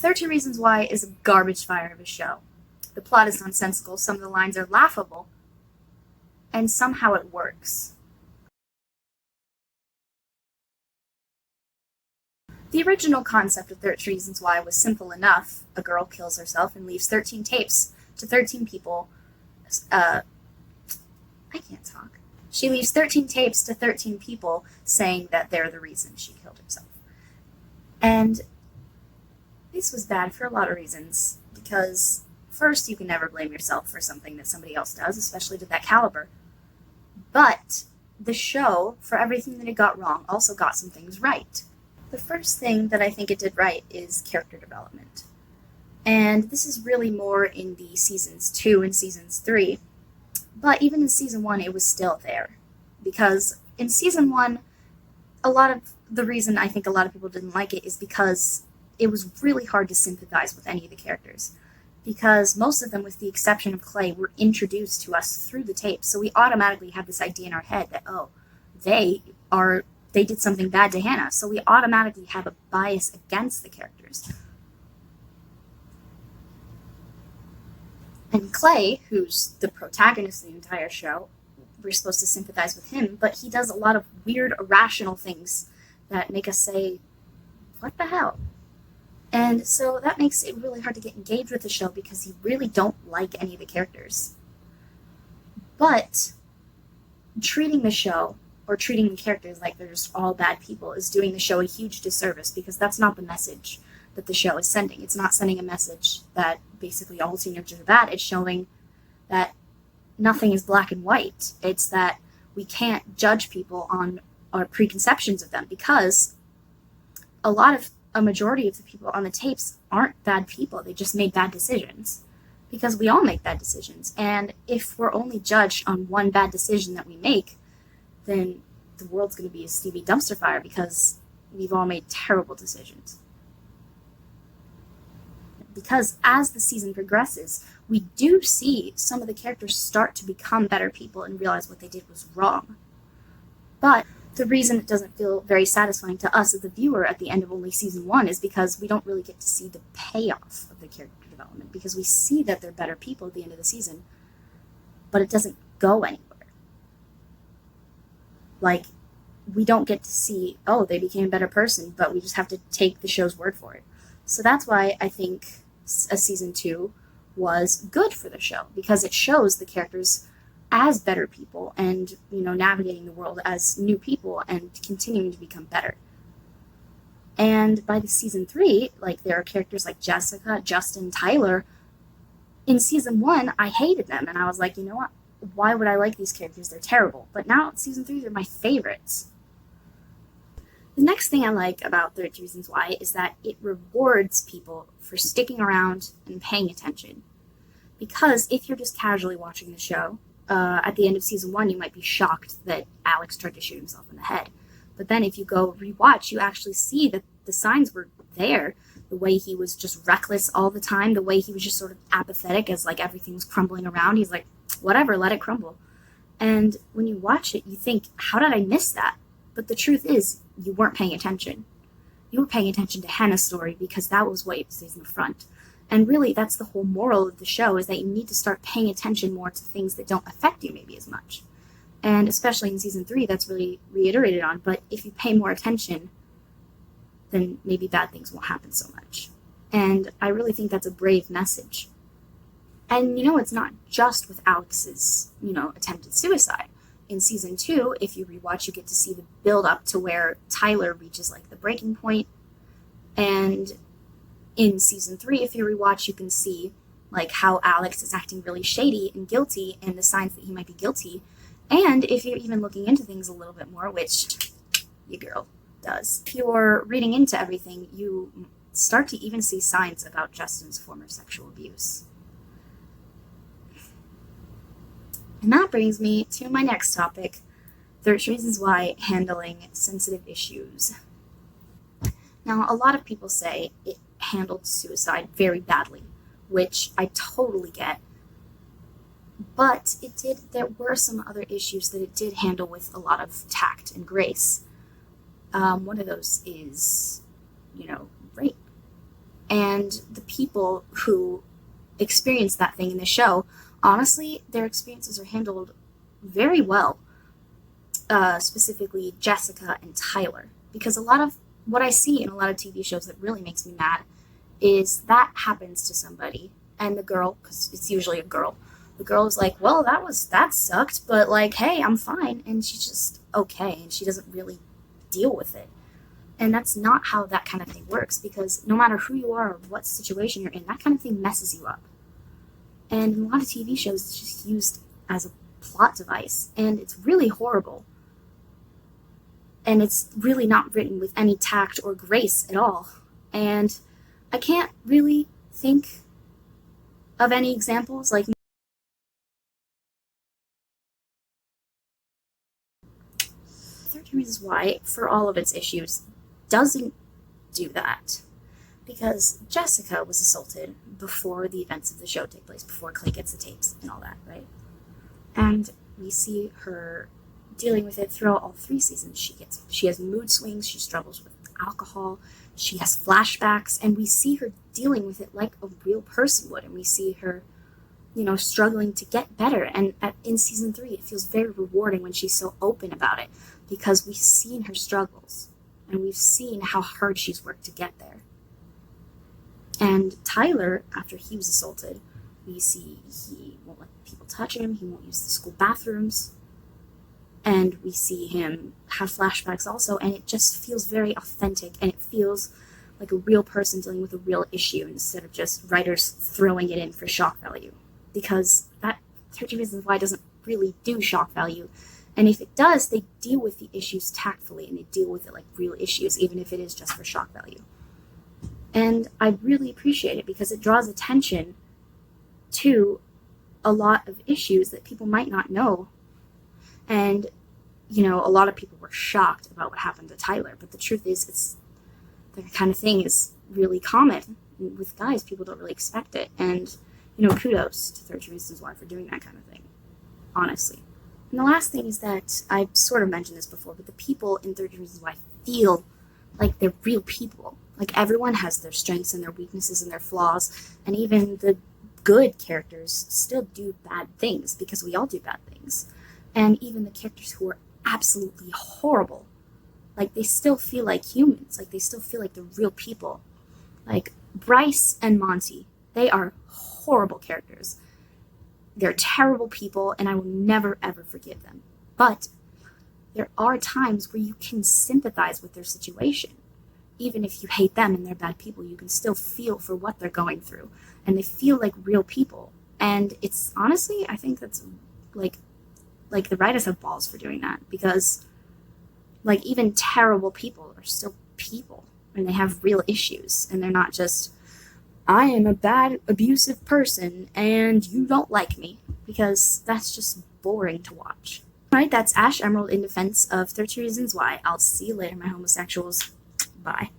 13 Reasons Why is a garbage fire of a show. The plot is nonsensical, some of the lines are laughable, and somehow it works. The original concept of 13 Reasons Why was simple enough. A girl kills herself and leaves 13 tapes to 13 people. I can't talk. She leaves 13 tapes to 13 people saying that they're the reason she killed herself. And this was bad for a lot of reasons, because first, you can never blame yourself for something that somebody else does, especially to that caliber. But the show, for everything that it got wrong, also got some things right. The first thing that I think it did right is character development. And this is really more in the seasons 2 and seasons 3. But even in season 1, it was still there. Because in season 1, a lot of the reason I think a lot of people didn't like it is because it was really hard to sympathize with any of the characters. Because most of them, with the exception of Clay, were introduced to us through the tape. So we automatically have this idea in our head that, oh, they did something bad to Hannah. So we automatically have a bias against the characters. And Clay, who's the protagonist of the entire show, we're supposed to sympathize with him, but he does a lot of weird, irrational things that make us say, what the hell? And so that makes it really hard to get engaged with the show because you really don't like any of the characters. But treating the show, or treating the characters like they're just all bad people, is doing the show a huge disservice, because that's not the message that the show is sending. It's not sending a message that basically all teenagers are bad. It's showing that nothing is black and white. It's that we can't judge people on our preconceptions of them, because a majority of the people on the tapes aren't bad people. They just made bad decisions, because we all make bad decisions. And if we're only judged on one bad decision that we make, then the world's going to be a steamy dumpster fire, because we've all made terrible decisions. Because as the season progresses, we do see some of the characters start to become better people and realize what they did was wrong. But the reason it doesn't feel very satisfying to us as the viewer at the end of only season 1 is because we don't really get to see the payoff of the character development, because we see that they're better people at the end of the season, but it doesn't go anywhere. Like, we don't get to see, oh, they became a better person, but we just have to take the show's word for it. So that's why I think a season 2 was good for the show, because it shows the characters as better people and, navigating the world as new people and continuing to become better. And by the season 3, there are characters like Jessica, Justin, Tyler. In season 1, I hated them, and I was like, you know what? Why would I like these characters? They're terrible. But now in season 3, they're my favorites. The next thing I like about 13 Reasons Why is that it rewards people for sticking around and paying attention. Because if you're just casually watching the show, at the end of season 1, you might be shocked that Alex tried to shoot himself in the head. But then if you go rewatch, you actually see that the signs were there. The way he was just reckless all the time, the way he was just sort of apathetic as everything was crumbling around. He's like, whatever, let it crumble. And when you watch it, you think, how did I miss that? But the truth is, you weren't paying attention. You were paying attention to Hannah's story because that was what was in the front. And really, that's the whole moral of the show, is that you need to start paying attention more to things that don't affect you maybe as much. And especially in season 3, that's really reiterated on. But if you pay more attention, then maybe bad things won't happen so much. And I really think that's a brave message. And it's not just with Alex's, attempted suicide. In season 2, if you rewatch, you get to see the build up to where Tyler reaches the breaking point. And in season 3, if you rewatch, you can see how Alex is acting really shady and guilty, and the signs that he might be guilty. And if you're even looking into things a little bit more, which your girl does, if you're reading into everything, you start to even see signs about Justin's former sexual abuse. And that brings me to my next topic, 13 Reasons Why handling sensitive issues. Now, a lot of people say it handled suicide very badly, which I totally get. But there were some other issues that it did handle with a lot of tact and grace. One of those is, rape. And the people who experience that thing in the show, honestly, their experiences are handled very well, specifically Jessica and Tyler. Because a lot of what I see in a lot of TV shows that really makes me mad is that happens to somebody, and the girl, because it's usually a girl, the girl is like, well, that sucked, but like, hey, I'm fine, and she's just okay, and she doesn't really deal with it. And that's not how that kind of thing works, because no matter who you are or what situation you're in, that kind of thing messes you up. And in a lot of TV shows, it's just used as a plot device, and it's really horrible. And it's really not written with any tact or grace at all. And I can't really think of any examples. Like, 13 Reasons Why, for all of its issues, doesn't do that. Because Jessica was assaulted before the events of the show take place, before Clay gets the tapes and all that, right? And we see her dealing with it throughout all 3 seasons. She has mood swings, she struggles with alcohol, she has flashbacks, and we see her dealing with it like a real person would, and we see her, struggling to get better. And in season 3, it feels very rewarding when she's so open about it, because we've seen her struggles, and we've seen how hard she's worked to get there. And Tyler, after he was assaulted, we see he won't let people touch him, he won't use the school bathrooms, and we see him have flashbacks also, and it just feels very authentic, and it feels like a real person dealing with a real issue instead of just writers throwing it in for shock value. Because that 13 Reasons Why doesn't really do shock value, and if it does, they deal with the issues tactfully, and they deal with it like real issues, even if it is just for shock value. And I really appreciate it because it draws attention to a lot of issues that people might not know. And, a lot of people were shocked about what happened to Tyler, but the truth is, it's the kind of thing is really common with guys. People don't really expect it. And, kudos to 13 Reasons Why for doing that kind of thing, honestly. And the last thing is that I've sort of mentioned this before, but the people in 13 Reasons Why feel like they're real people. Like, everyone has their strengths and their weaknesses and their flaws, and even the good characters still do bad things, because we all do bad things. And even the characters who are absolutely horrible, like, they still feel like humans, like, they still feel like they're real people. Like, Bryce and Monty, they are horrible characters. They're terrible people, and I will never, ever forgive them. But there are times where you can sympathize with their situation. Even if you hate them and they're bad people, you can still feel for what they're going through. And they feel like real people. And it's, honestly, I think that's, like the writers have balls for doing that. Because, like, even terrible people are still people. And they have real issues. And they're not just, I am a bad, abusive person, and you don't like me. Because that's just boring to watch. Alright, that's Ash Emerald in defense of 13 Reasons Why. I'll see you later, my homosexuals. Bye.